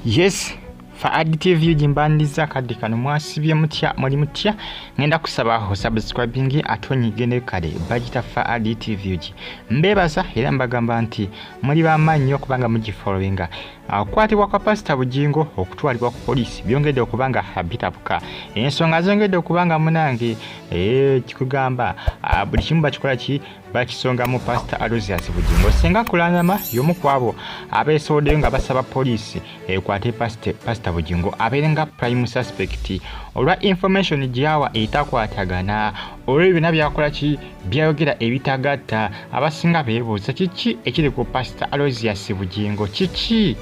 Yes, fa additive jimbandiza kadi kano mwasibye mutya muli mutya ngenda kusaba ho subscribing atonyigene kale bagita fa additive mbebaza era mbagamba nti muli bamanyi okubanga mugifollowinga akwatibwa kwa Pastor Bugingo okutwalibwa ku police byongedde okubanga habitabuka ensonga zongedde okubanga munange kikugamba buli kimu bakikola ki bakisonga mu Pastor Aloysius Bugingo Senga Kulanama yomu kwabo abeesoddeyo nga basaba police ekwate Pastor Bugingo abeerenga prime suspect olwa information gyawa etakwatagana olw'ebina byakola ki byayogera ebitagatta abasinga beebuuza kiki ekiri ku Pastor Aloysius Bugingo kiki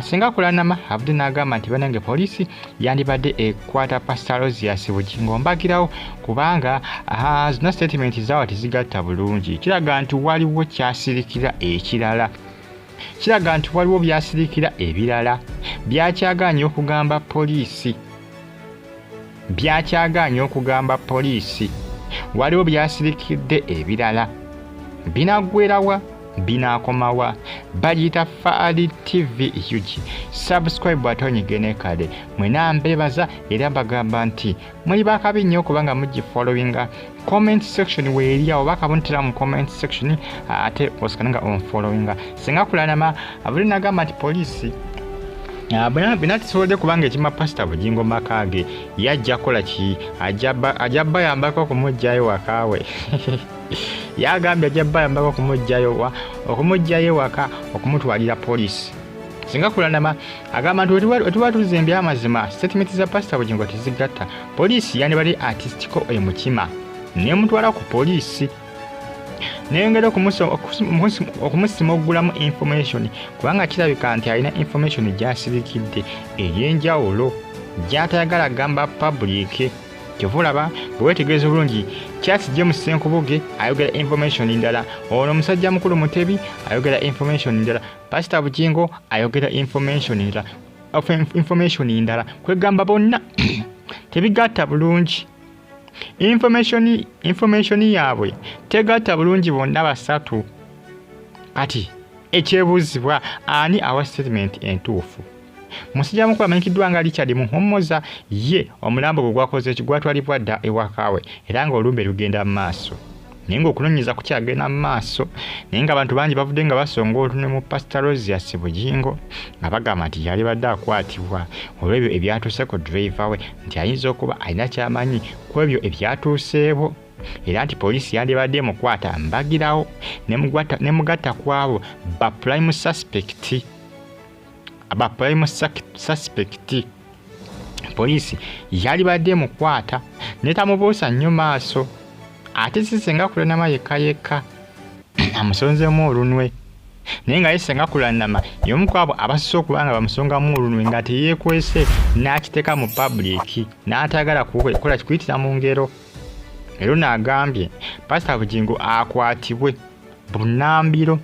Senga Kulanama abudde n'agamba nti banange police yandibadde ekwata Pastor Aloysius Bugingo mbagirawo kubanga zino statement zaawa tezigatta bulungi kiraga nti waliwo kyasirikira ekirala kiraga nti waliwo byasirikira ebirala byakyaganya okugamba poliisi waliwo byasirikidde ebirala binagwerawa binakomawa bagita Faali TV yugi subscribe atonyigene kale mwena mbebaza era bagamba nti muli bakabi nnyo kubanga mugi followinga comment section weeria obaka bontera mu comment section ate oskananga on followinga Senga Kulanama abuli nagamba nti police binatisobodde kubanga ekima Pastor Bugingo makage yajja kola ki ajabba yambako kumujjayo wakawe yagambye ajabba yambako kumujjayo waka okumutwalira police Senga Kulanama agamba nti wetuwatuzembya amazima statement za Pastor Bugingo tezigatta police yandibali artistical emukima nemutwala ku police nengera okumusimogulamu information kubanga kirabika nti alina information gyasirikidde ey'enjawulo gyatayagala gamba public kyovulaba bwewetegereza obulungi Charles James Senkubuge ayogera information ndala ono musajja mukulu Mutebi ayogera information ndala Pastor Bugingo ayogera information ndala kwegamba bonna tebigatta bulungi information yaabwe tegatta bulungi bonna basatu kati ekyebuuzibwa ani awa statement entuufu musajja mukulu amanyikiddwa nga Richard Muhommoza ye omulambo gwe gwakoze ekigwatwalibwa dda ewakaawe era nga olumbe lugenda mu maaso naye ng'okunoonyeza kukyagenda mu maaso naye ng'abantu bangi bavudde nga basonga olutune mu Pastor Aloysius Bugingo nga bagamba nti yali badde akwatibwa olw'ebyo ebyatuuse ku driver we nti ayinza okuba alina kyamanyi ku ebyo ebyatuuseebo era nti poliisi yandibadde emukwata mbagirawo nemugatta ku abo ba prime suspect poliisi yalibadde emukwata netamubuusa nnyo maaso ate Senga Kulanama yekka amusonzemu olunwe naye nga Senga Kulanama y'omu ku abo abasoose okubanga bamusongamu olunwe nga teyeekwese n'akiteeka mu public n'atagala kukola kikuyitira mu ngero era n'agambye Pastor Bugingo akwatibwe bunambiro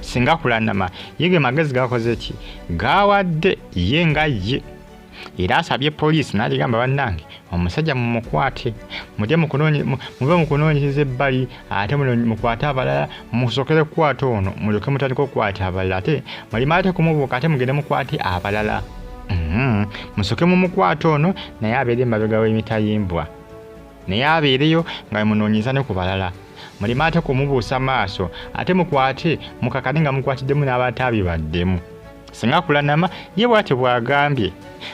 Senga Kulanama yege magezi gakoze ki gawadde ye nga ye era asabye poliisi n'agamba bannange omusajja mumukwate mube mukunoonyereza ebbali ate mukwate abalala musokere kukwata ono mulyoke mutandika okukwata abalala ate mulimaate kumubuuka ate mugende mukwate abalala musoke mumukwate ono naye abeere emabega w'emitayimbwa naye abeereyo nga munoonyeza ne ku balala mulimaate kumubuusa maaso ate mukwate mukakane nga mukwatiddemu n'abatabibaddemu Senga Kulanama ye bw'ate bw'agambye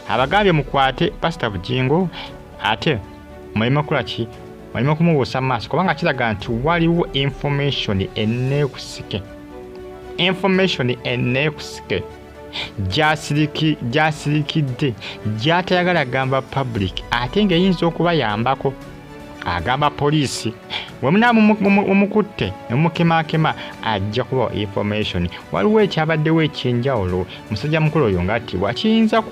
abagambye mukwate Pastor Bugingo ate mulime kukola ki mulime kumubuusa maaso kubanga kiraga nti waliwo information eneekusike gyasirikidde gyatayagala gamba public ate ng'eyinza okubayambako agamba poliisi wemunaamukutte nemukemaakema ajja kuba information waliwo ekyabaddewo ekyenjawulo musajja mukulu oyo ng'attibwa kiyinza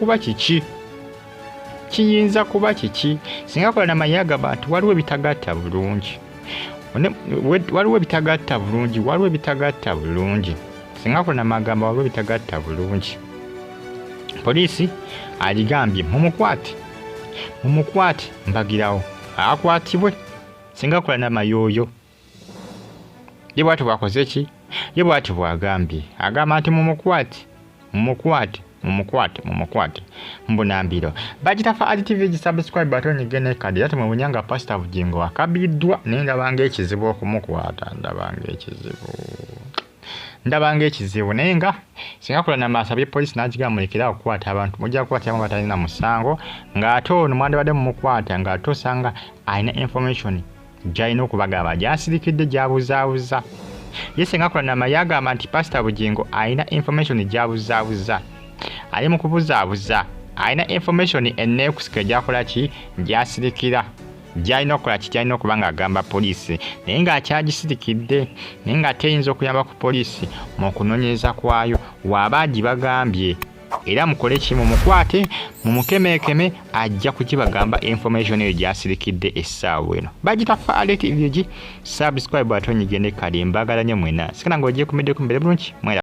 kuba kiki Senga Kulanama yagamba nti waliwo ebitagatta bulungi Senga Kulanama agamba waliwo ebitagatta bulungi poliisi aligambye mumukwate mbagirawo akwatibwe Senga Kulanama yoyo ye bw'ati bwakoze ki ye bw'ati bw'agambye agamba nti mumukwate mbunambiro bagitafa RTV gisubscribe button igene kadi ate mubunyanga Pastor Bugingo akabiddwa naye ndabanga ekizibu okumukwata ndabanga ekizibu naye nga singa Kulanama asabye poliisi n'agigambulekera okukwata abantu mujja kukwata batalina musango ng'ate ono mwandibadde mumukwata ng'ate osanga alina information gy'alina okubagamba gy'asirikidde gy'abuzaabuza ye singa Kulanama yagamba nti Pastor Bugingo alina information gy'abuzaabuza ali mu kubuzaabuza alina information enneekusika gyakola ki gy'asirikira gy'alina okukola ki gy'alina okuba ng'agamba poliisi naye ng'akyagisirikidde naye nga teyinza okuyamba ku poliisi mu kunoonyereza kwayo waaba agibagambye era mukole ki mumukwate mumukemeekeme ajja kukibagamba information eyo gy'asirikidde essaawa eno bagitafa RTV subscribe button igende kali mbagala nnyo mwena sikana ng'ogyekumiddeko mbere bulungi